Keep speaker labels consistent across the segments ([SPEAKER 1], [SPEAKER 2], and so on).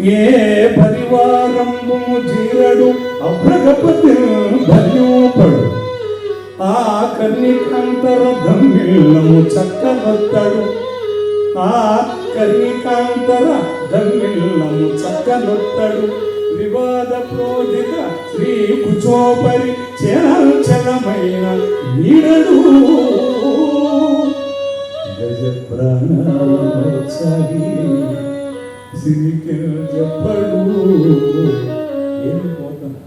[SPEAKER 1] ఏ పరివారము జీరడు అభ్రగపతి ధన్యోపడు ఆ కర్ణికాంతర ధమ్మిల్లము చక్కనొత్తడు ఆ కర్ణికాంతర ధమ్మిల్లము చక్కనొత్తడు వివాద ప్రోదిత శ్రీ కుచోపరి చలమైన వీరడు గజ ప్రాణోత్సాహి చెప్పడు. ఏమి పోతాను,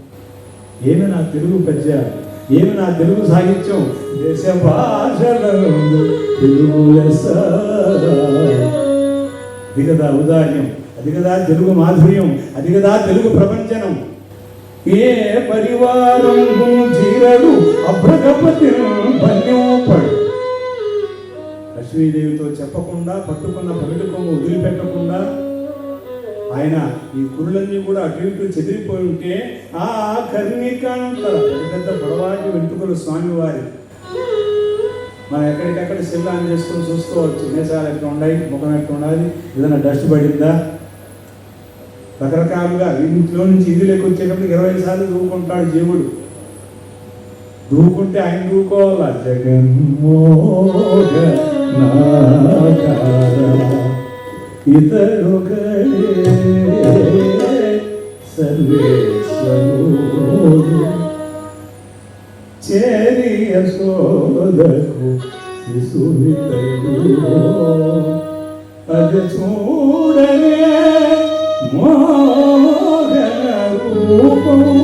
[SPEAKER 1] ఏమి నా తెలుగు పద్యాలు, ఏమి నా తెలుగు సాహిత్యం, దేశ భాషలలో తెలుగు అది కదా ఔదార్యం, అది కదా తెలుగు మాధుర్యం, అది కదా తెలుగు ప్రపంచనం. ఏ పరివారం జీరడు అభ్రగపతి ధన్యోపడు. లక్ష్మీదేవితో చెప్పకుండా పట్టుకున్న పమిడి కొమ్ము వదిలిపెట్టకుండా ఆయన ఈ కురులన్నీ కూడా అటు ఇటు చెదిరిపోయి ఉంటే ఆ కర్ణికాంతర పెద్ద పొడవాటి వెంట్రుకలు స్వామివారి మనం ఎక్కడికక్కడ శిల్లాన్ని చేసుకొని చూసుకోవచ్చు. మేసాలు ఎట్లా ఉన్నాయి, ముఖం ఎట్లా ఉండాలి, ఏదైనా డస్ట్ పడిందా, రకరకాలుగా ఇంట్లో నుంచి ఇందులోకి వచ్చేటప్పుడు 20 సార్లు దూకుంటాడు జీవుడు. దూకుంటే ఆయన దూకోవాలా. జగన్మోహ ఇతడు సర్వేశ్వరు చేరియ సోదకు శిశువితడు అది చూడనే మోహన రూపము.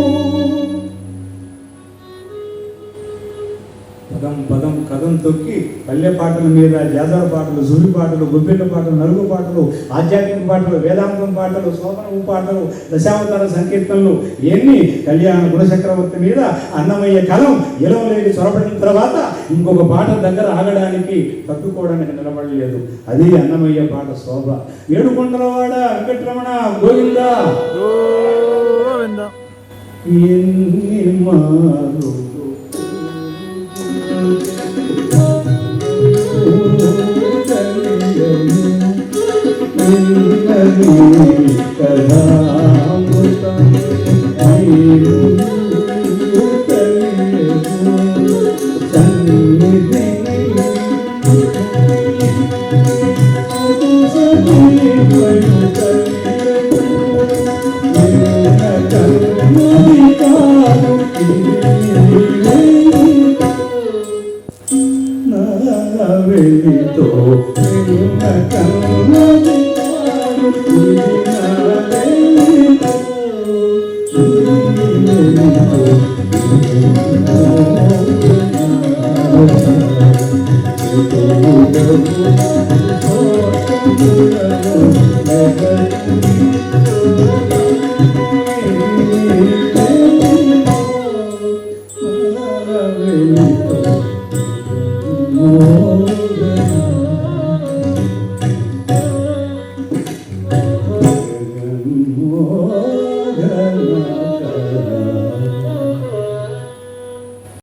[SPEAKER 1] పదం పదం కథం తొక్కి పల్లె పాటల మీద జాతర పాటలు, జులి పాటలు, గొబ్బిళ్ళ పాటలు, నలుగు పాటలు, ఆధ్యాత్మిక పాటలు, వేదాంతం పాటలు, శోభనము పాటలు, దశావతార సంకీర్తనలు ఎన్ని కళ్యాణ గుణచక్రవర్తి మీద అన్నమయ్య కలం ఎలవలేని చొరబడిన తర్వాత ఇంకొక పాట దగ్గర ఆగడానికి తట్టుకోవడానికి నిలబడలేదు. అది అన్నమయ్య పాట శోభ. ఏడుకొండలవాడ వెంకటరమణ గోవింద ఎన్ని మారు వెలితో
[SPEAKER 2] Thank you.